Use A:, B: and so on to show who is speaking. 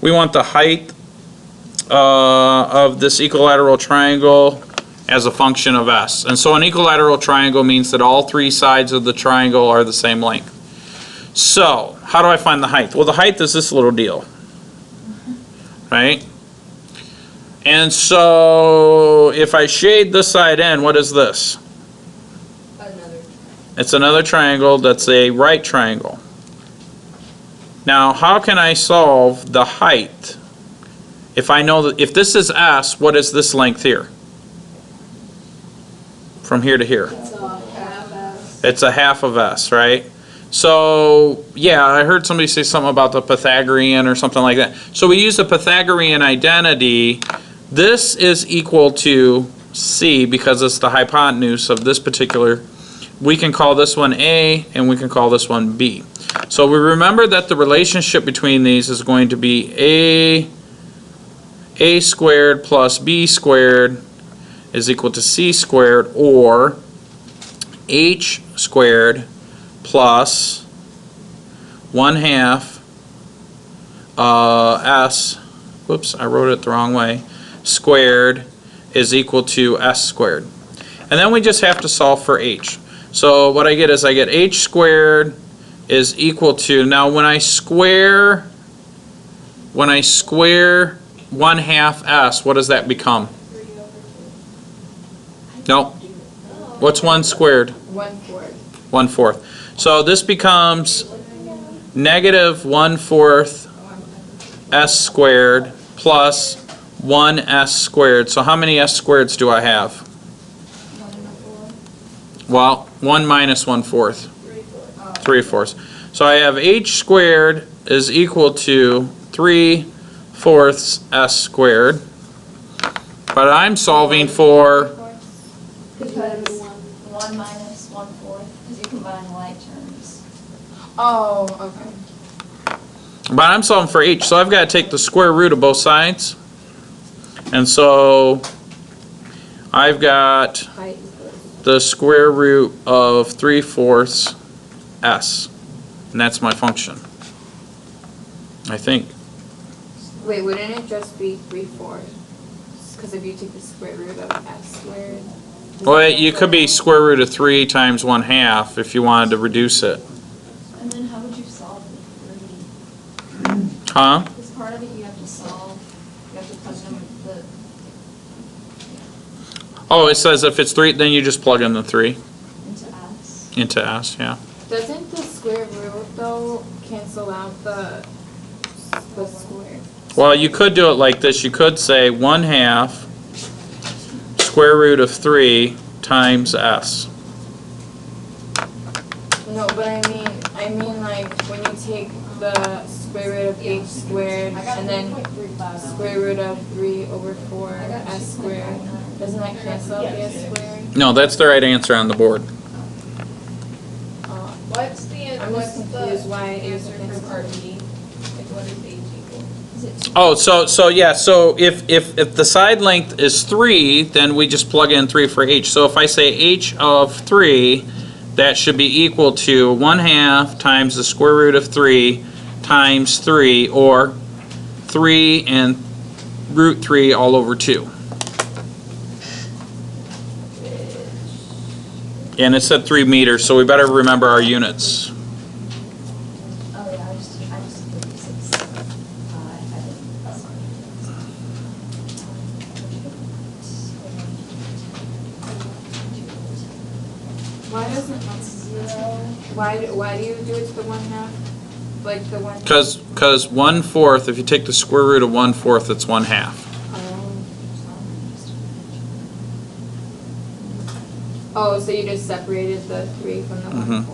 A: we want the height of this equilateral triangle as a function of s. And so an equilateral triangle means that all three sides of the triangle are the same length. So, how do I find the height? Well, the height is this little deal, right? And so, if I shade this side in, what is this? It's another triangle that's a right triangle. Now, how can I solve the height if I know that if this is s, what is this length here? From here to here. It's a half of s, right? So, yeah, I heard somebody say something about the Pythagorean or something like that. So we use the Pythagorean identity. This is equal to c because it's the hypotenuse of this particular. We can call this one a and we can call this one b. So we remember that the relationship between these is going to be a squared plus b squared is equal to c squared, or h squared plus 1/2 s, whoops, I wrote it the wrong way, squared is equal to s squared. And then we just have to solve for h. So what I get is I get h squared is equal to, now when I square 1/2 s, what does that become? No. What's 1 squared?
B: 1/4.
A: 1/4. So this becomes negative 1/4 s squared plus 1s squared. So how many s squareds do I have? Well, 1 minus 1/4. 3/4. So I have h squared is equal to 3/4 s squared. But I'm solving for,
C: Because 1 minus 1/4, because you combine like terms.
B: Oh, okay.
A: but I'm solving for h. So I've got to take the square root of both sides. And so I've got
B: Height.
A: the square root of 3/4 s. And that's my function, I think.
B: Wait, wouldn't it just be 3/4? Because if you take the square root of s squared.
A: Well, you could be square root of 3 times 1/2 if you wanted to reduce it.
C: And then how would you solve the 3?
A: Huh?
C: Because part of it you have to solve, you have to plug in the,
A: Oh, it says if it's 3, then you just plug in the 3
C: into s.
A: into s, yeah.
B: Doesn't the square root though cancel out the square?
A: Well, you could do it like this. You could say 1/2 square root of 3 times s.
B: No, but I mean like when you take the square root of h squared and then square root of 3/4 s squared, doesn't that cancel out the s squared?
A: No, that's the right answer on the board.
D: What's the
B: I'm just confused why it is
D: answer for part B? Like what is h equal?
C: Is it
A: Oh, so yeah, so if the side length is 3, then we just plug in 3 for h. So if I say h of 3, that should be equal to 1/2 times the square root of 3 times 3, or 3 and root 3 all over 2. And it said 3 meters, so we better remember our units.
C: Oh yeah, I just did 6. I didn't.
B: Why doesn't it
C: 0.
B: why do you do it to the 1/2? Like the 1/2?
A: Because 1/4, if you take the square root of 1/4, it's 1/2.
B: Oh, so you just separated the 3 from the 1/4.